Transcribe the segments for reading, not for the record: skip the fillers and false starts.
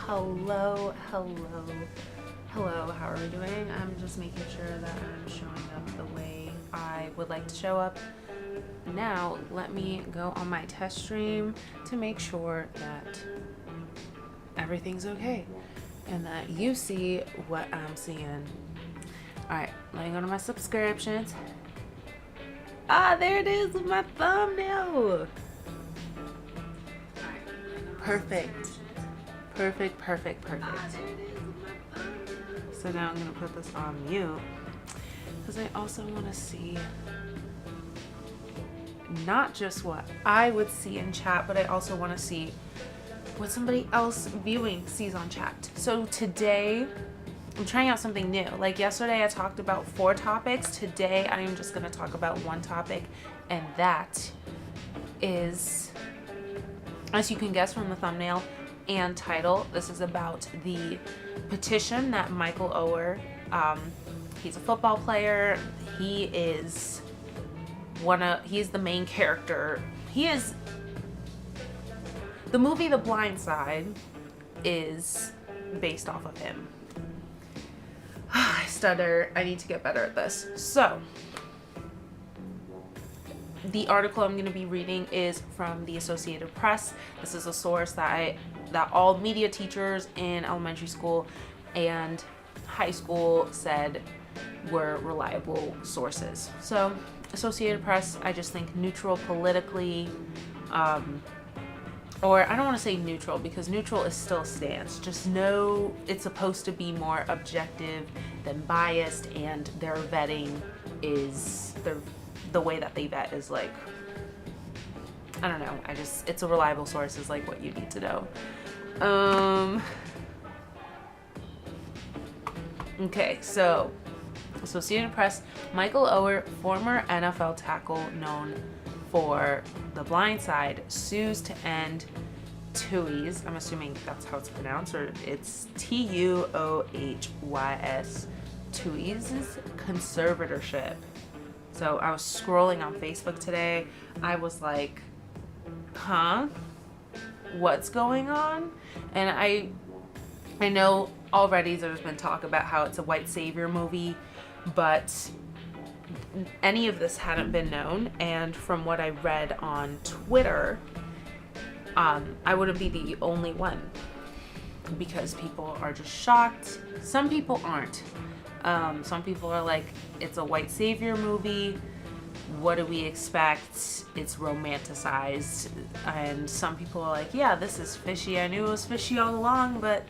Hello, how are we doing? I'm just making sure that I'm showing up the way I would like to show up. Now, let me go on my test stream to make sure that everything's okay and that you see what I'm seeing. Alright, let me go to my subscriptions. Ah, there it is with my thumbnail. Perfect. So now I'm gonna put this on mute because I also want to see not just what I would see in chat, but I also want to see what somebody else viewing sees on chat. So today I'm trying out something new. Like yesterday I talked about 4 topics. Today I am just gonna talk about 1 topic, and that is, as you can guess from the thumbnail and title, this is about the petition that Michael Oher, he's a football player. He's the main character. The movie The Blind Side is based off of him. I stutter. I need to get better at this. So, the article I'm going to be reading is from the Associated Press. This is a source that all media teachers in elementary school and high school said were reliable sources. So, Associated Press, I just think neutral politically, or I don't want to say neutral because neutral is still a stance. Just know it's supposed to be more objective than biased, and their vetting is the way that they vet is like, I don't know. It's a reliable source is like what you need to know. Okay, so Associated Press, Michael Oher, former NFL tackle known for The Blind Side, sues to end TUI's, I'm assuming that's how it's pronounced, or it's TUOHYS, TUI's conservatorship. So I was scrolling on Facebook today. I was like, huh? What's going on? And I know already there's been talk about how it's a white savior movie, but any of this hadn't been known. And from what I read on Twitter, I wouldn't be the only one because people are just shocked. Some people aren't. Some people are like, it's a white savior movie. What do we expect? It's romanticized. And some people are like, yeah, this is fishy. I knew it was fishy all along, but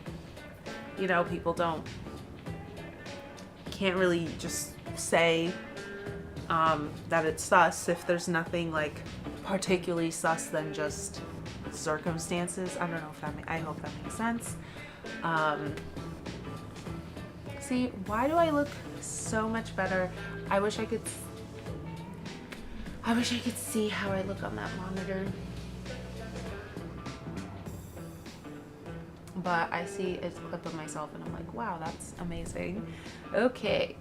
you know, people can't really just say that it's sus if there's nothing like particularly sus than just circumstances. I don't know if I hope that makes sense. See, why do I look so much better? I wish I could see how I look on that monitor. But I see a clip of myself and I'm like, wow, that's amazing. Okay.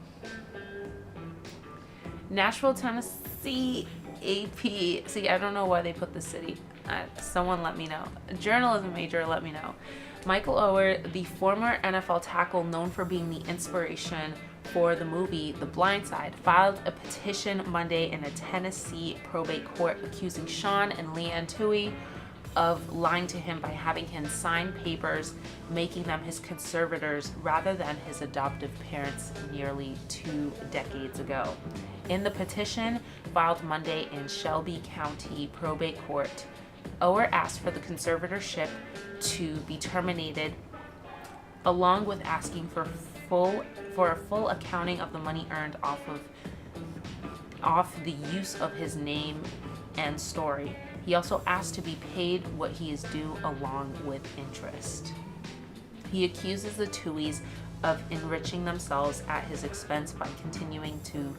Nashville, Tennessee AP. See, I don't know why they put the city. Someone let me know. A journalism major, let me know. Michael Oher, the former NFL tackle known for being the inspiration for the movie The Blind Side, filed a petition Monday in a Tennessee probate court accusing Sean and Leanne Tui of lying to him by having him sign papers making them his conservators rather than his adoptive parents nearly 2 decades ago. In the petition filed Monday in Shelby County Probate Court, Oher asked for the conservatorship to be terminated, along with asking for a full accounting of the money earned off the use of his name and story. He also asked to be paid what he is due along with interest. He accuses the Tuis of enriching themselves at his expense by continuing to,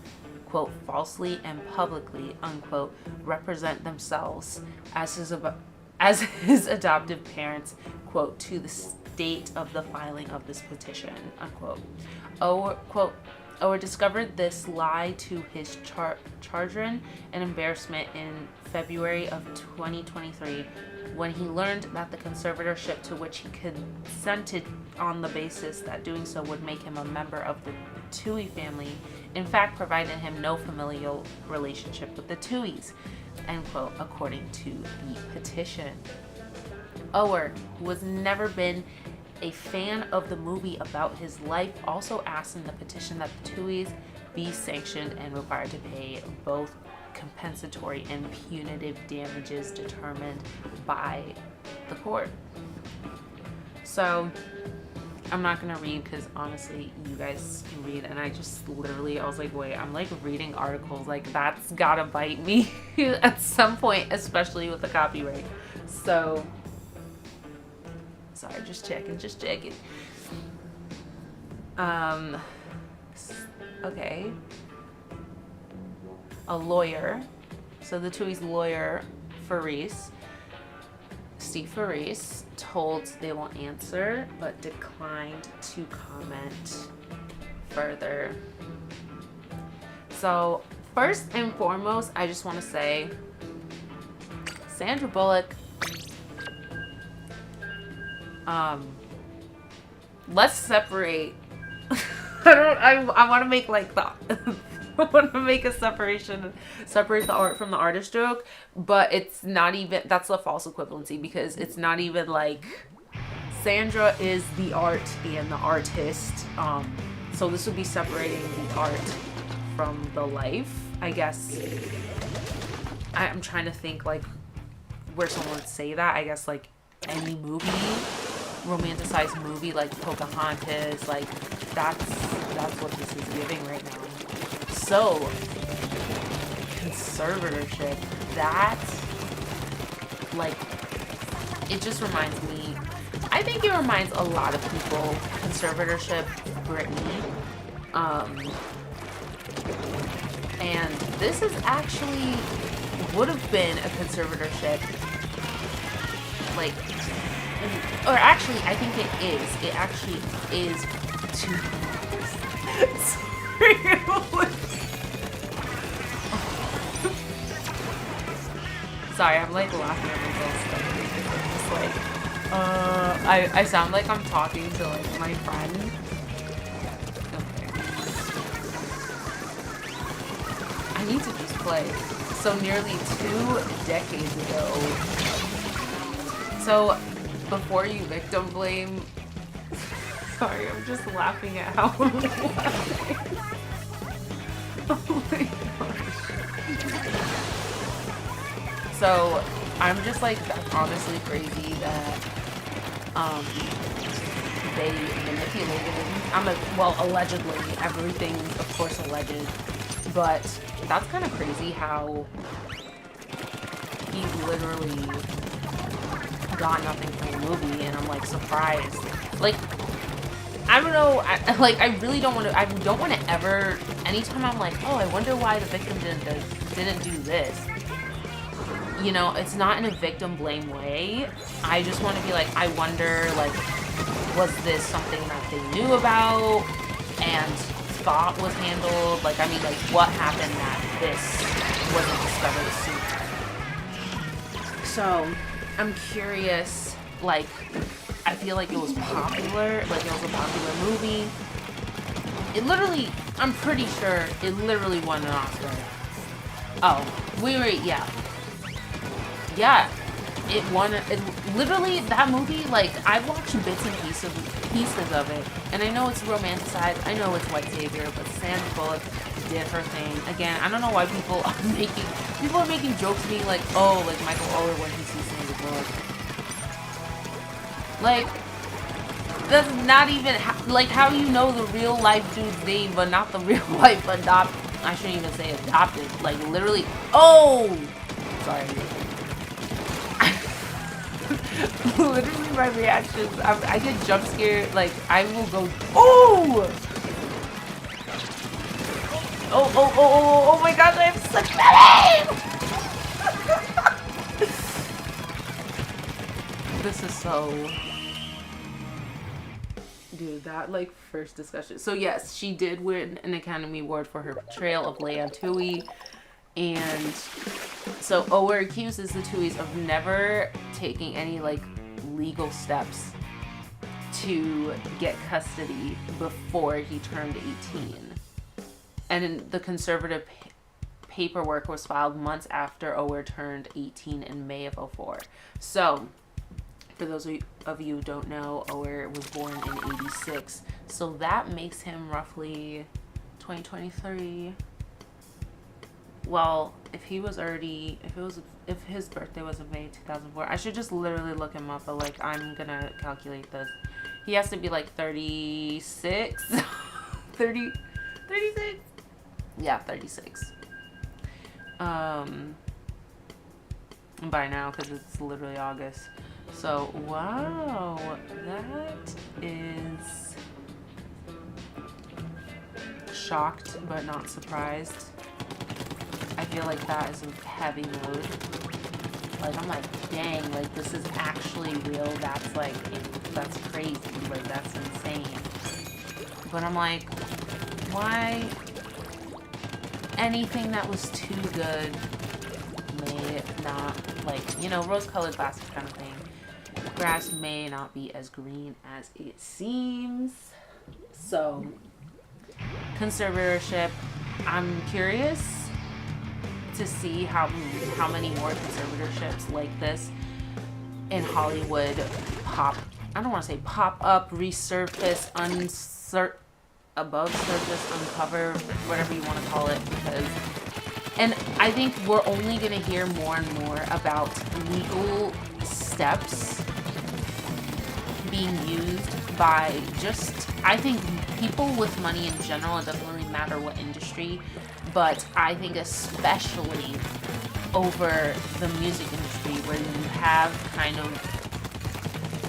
quote, falsely and publicly, unquote, represent themselves as his adoptive parents, quote, to the date of the filing of this petition, unquote. Ower discovered this lie to his chagrin and embarrassment in February of 2023 when he learned that the conservatorship to which he consented on the basis that doing so would make him a member of the Tui family, in fact provided him no familial relationship with the Tuis, end quote, according to the petition. Ower, who has never been a fan of the movie about his life, also asked in the petition that the Tuis be sanctioned and required to pay both compensatory and punitive damages determined by the court. So I'm not gonna read because honestly you guys can read, and I just literally, I was like, wait, I'm like reading articles, like that's gotta bite me at some point, especially with the copyright. So sorry, just checking. Okay. A lawyer. So the Tui's lawyer, Steve Faris, told they will answer, but declined to comment further. So first and foremost, I just want to say, Sandra Bullock, let's separate. I want to make like the I want to make a separate the art from the artist joke, but it's not even, that's a false equivalency, because it's not even like Sandra is the art and the artist. So this would be separating the art from the life, I guess. I'm trying to think like where someone would say that. I guess like any movie, romanticized movie like Pocahontas, like that's what this is giving right now. So conservatorship, that like, it just reminds me, I think it reminds a lot of people, conservatorship, Britney, and this is actually would have been a conservatorship, like, or actually I think it is. It actually is to sorry, I'm like laughing at myself. I'm just like, I sound like I'm talking to like my friend. Okay. I need to just play. So nearly 2 decades ago. So before you victim blame, sorry, I'm just laughing at how I'm laughing. Oh my gosh. So I'm just like, that's honestly crazy that they manipulated him. Well, allegedly, everything's of course alleged, but that's kind of crazy how he literally got nothing from the movie, and I'm like surprised. Like, I don't know, I really don't want to, I don't want to ever, anytime I'm like, oh, I wonder why the victim didn't do this. You know, it's not in a victim blame way. I just want to be like, I wonder, like, was this something that they knew about and thought was handled? Like, I mean, like, what happened that this wasn't discovered sooner? So, I'm curious, like, I feel like it was popular, like it was a popular movie. It literally, I'm pretty sure it literally won an Oscar. Oh, yeah. Yeah, it won, literally, that movie, like, I've watched bits and pieces of it, and I know it's romanticized, I know it's white savior, but Sandra Bullock did her thing. Again, I don't know why people are making jokes to me like, oh, like Michael Oher when he sees Sandra Bullock. Like, that's not even, like, how you know the real life dude's name, but not the real life I shouldn't even say adopted, like, literally, oh, sorry. Literally my reactions, I get jump scared, like I will go, oh my gosh, I have such bad aim! This is so, Dude, that like first discussion. So yes, she did win an Academy Award for her portrayal of Leia Tui, and so Ower accuses the Tuis of never taking any like legal steps to get custody before he turned 18, and the conservative paperwork was filed months after Ower turned 18 in May of 2004. So, for those of you who don't know, Ower was born in 86. So that makes him roughly 2023. Well, if his birthday was in May 2004, I should just literally look him up, but like I'm gonna calculate this. He has to be like 36. 36? Yeah, 36. By now, because it's literally August. So, wow, that is shocked but not surprised. I feel like that is a heavy load. Like, I'm like, dang, like, this is actually real. That's crazy. Like, that's insane. But I'm like, why? Anything that was too good may not, like, you know, rose-colored glasses kind of thing. Grass may not be as green as it seems. So, conservatorship. I'm curious to see how many more conservatorships like this in Hollywood I don't want to say pop up, resurface, above surface, uncover, whatever you want to call it, and I think we're only going to hear more and more about legal steps being used by I think people with money in general. It doesn't really matter what industry, but I think especially over the music industry, where you have kind of,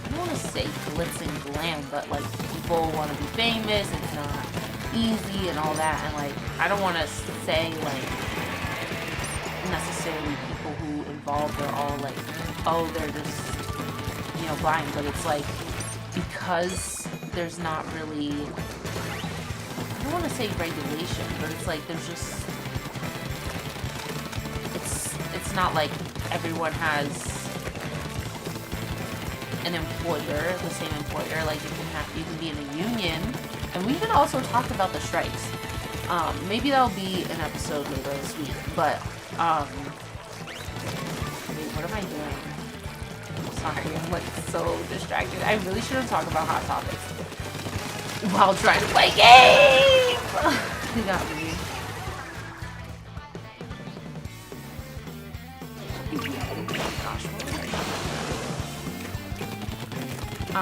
I don't want to say glitz and glam, but like people want to be famous, it's not easy and all that, and like I don't want to say like necessarily people who involved are all like, oh, they're just, you know, blind, but it's like because there's not really, I don't want to say regulation, but it's like there's just, it's not like everyone has an employer, the same employer. Like you can be in a union, and we can also talk about the strikes. Maybe that'll be an episode later this week, but wait, what am I doing? Sorry, I'm like so distracted. I really shouldn't talk about Hot Topics while trying to play games. You got me. Gosh, what was I?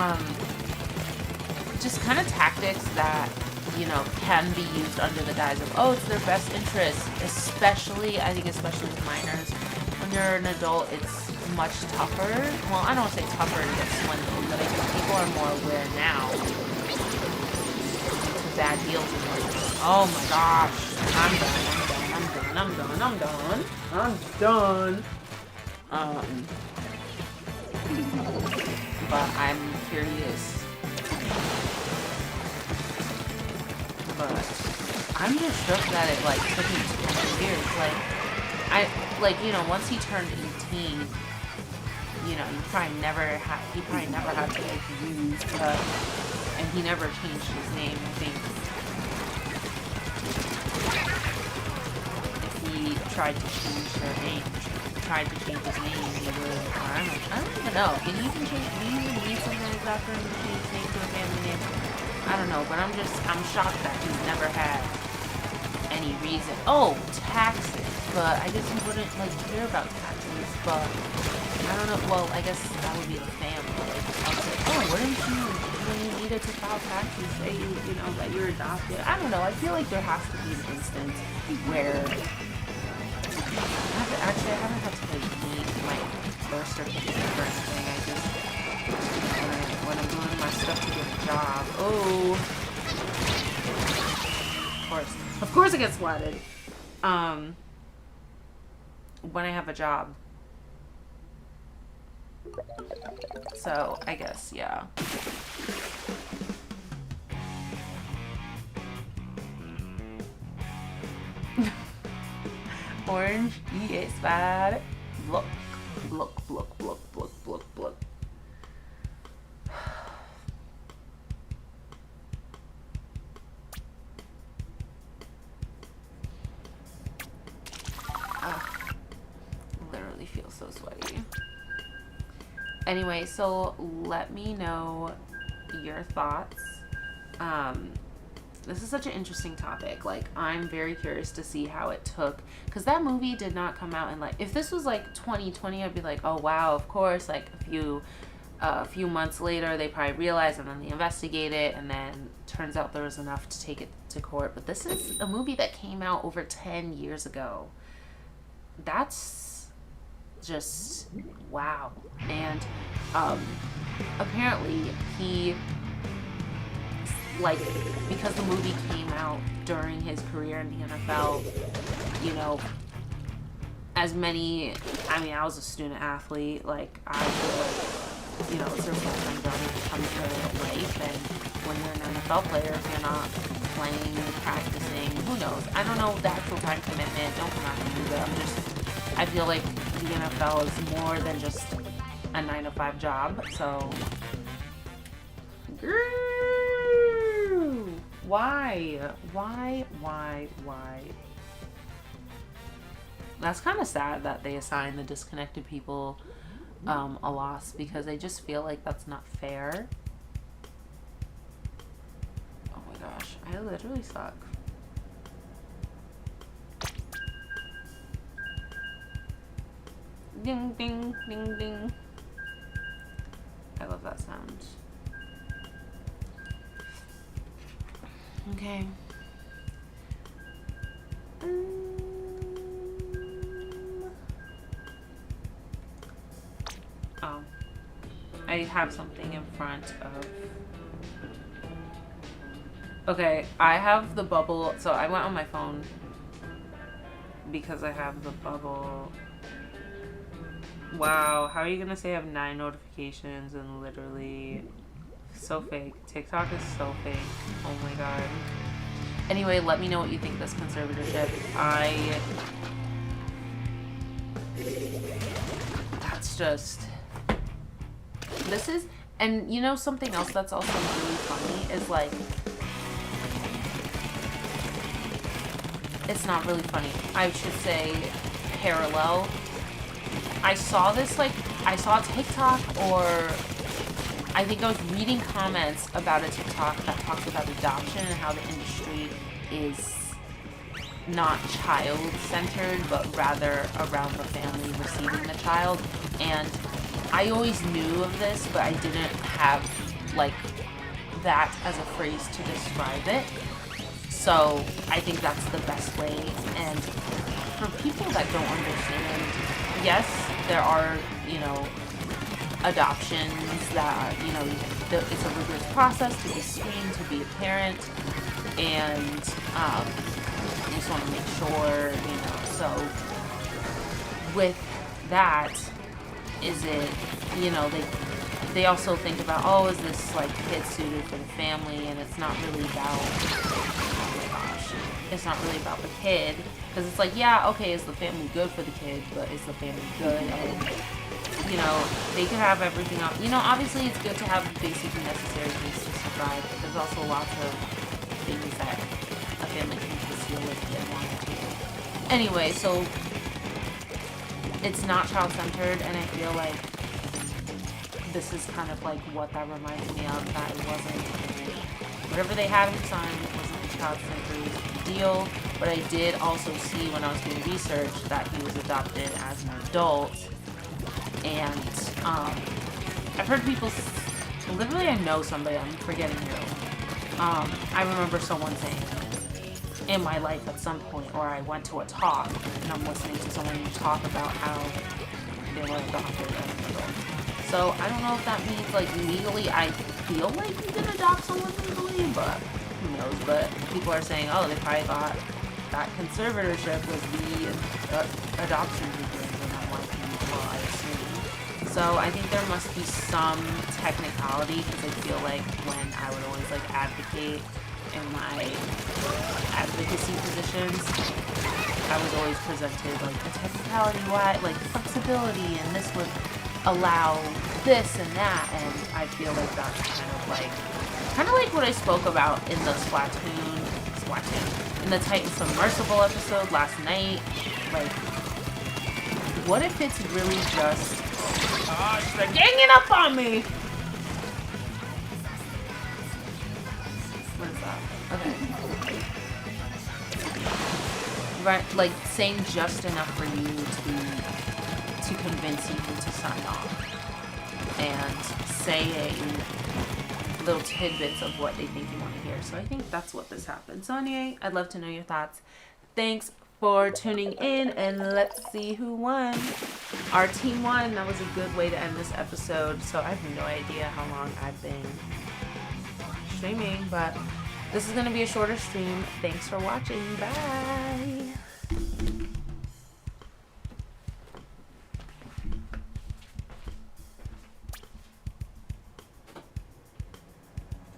Just kind of tactics that, you know, can be used under the guise of, oh, it's their best interest. Especially, I think, especially with minors. When you're an adult, it's much tougher. Well, I don't want to say tougher to get swindled, but I think people are more aware now to bad deals and like, oh my gosh, I'm done. But I'm curious. But I'm just shook that it like took me 20 years. Like, you know, once he turned 18, you know, he probably never had to like use, and he never changed his name. I think if he tried to change his name, he would. I don't even know. Can you even change? Do you even need something like that for him to change his name to a family name? I don't know, but I'm shocked that he's never had any reason. Oh, taxes. But I guess he wouldn't like care about taxes. But I don't know. Well, I guess that would be the family. Like, I was like, oh, wouldn't you, when you needed to file taxes, say you know that you're adopted? I don't know. I feel like there has to be an instance where I haven't had to like need my birth certificate or anything. I just when I'm doing my stuff to get a job. Oh, of course it gets flooded. When I have a job. So I guess, yeah. Orange EA Spad. Look. Look, look, look, look, look, look. Literally feel so sweaty. Anyway, so let me know your thoughts. This is such an interesting topic. Like, I'm very curious to see how it took, because that movie did not come out in, like, if this was like 2020, I'd be like, oh wow, of course. Like a few months later, they probably realized, and then they investigate it, and then turns out there was enough to take it to court. But this is a movie that came out over 10 years ago. That's just wow. And apparently he, like, because the movie came out during his career in the NFL, you know, as many, I mean, I was a student athlete, like, I feel like, you know, it's their full-time job to come to life, and when you're an NFL player, if you're not playing, practicing, who knows, I don't know the actual time commitment, don't come after me, but I feel like the NFL is more than just a 9-to-5 job, so, Why? That's kind of sad that they assign the disconnected people a loss, because I just feel like that's not fair. Oh my gosh, I literally suck. Ding, ding, ding, ding. I love that sound. Okay. Oh. I have something in front of... Okay, I have the bubble. So I went on my phone because I have the bubble. Wow, how are you gonna say I have 9 notifications and literally... So fake. TikTok is so fake. Oh my god. Anyway, let me know what you think of this conservatorship. That's just... This is... And you know something else that's also really funny is, like... It's not really funny. I should say parallel. I saw this, like... I saw TikTok, or... I think I was reading comments about a TikTok that talks about adoption and how the industry is not child-centered, but rather around the family receiving the child. And I always knew of this, but I didn't have, like, that as a phrase to describe it. So I think that's the best way. And for people that don't understand, yes, there are, you know, adoptions that, you know, it's a rigorous process to be screened, to be a parent, and you just want to make sure, you know. So with that, is it, you know, they also think about, oh, is this like kid suited for the family? And it's not really about, oh my gosh, it's not really about the kid, because it's like, yeah, okay, is the family good for the kid, but is the family good? And you know, they could have everything else. You know, obviously it's good to have basic and necessary things to survive, but there's also lots of things that a family can just deal with if they wanted to. Anyway, so it's not child-centered, and I feel like this is kind of like what that reminds me of, that it wasn't, whatever they had him sign wasn't a child-centered deal, but I did also see when I was doing research that he was adopted as an adult. And I've heard people, literally I know somebody, I'm forgetting who, I remember someone saying in my life at some point, or I went to a talk and I'm listening to someone talk about how they were adopted as an adult. So I don't know if that means, like, legally, I feel like you can adopt someone legally, but who knows. But people are saying, oh, they probably thought that conservatorship was the adoption weekend, and I'm like, well, I assume. So I think there must be some technicality, because I feel like when I would always, like, advocate in my advocacy positions, I was always presented like a technicality, why, like flexibility, and this would allow this and that, and I feel like that's kind of like what I spoke about in the Splatoon, in the Titan Submersible episode last night. Like, what if it's really just, they're ganging up on me! What is that? Okay. Right, like saying just enough for you to convince you to sign off, and saying little tidbits of what they think you want to hear. So I think that's what this happened. So anyway, I'd love to know your thoughts. Thanks for tuning in, and let's see who won. Our team won. That was a good way to end this episode. So I have no idea how long I've been streaming, but this is going to be a shorter stream. Thanks for watching. Bye.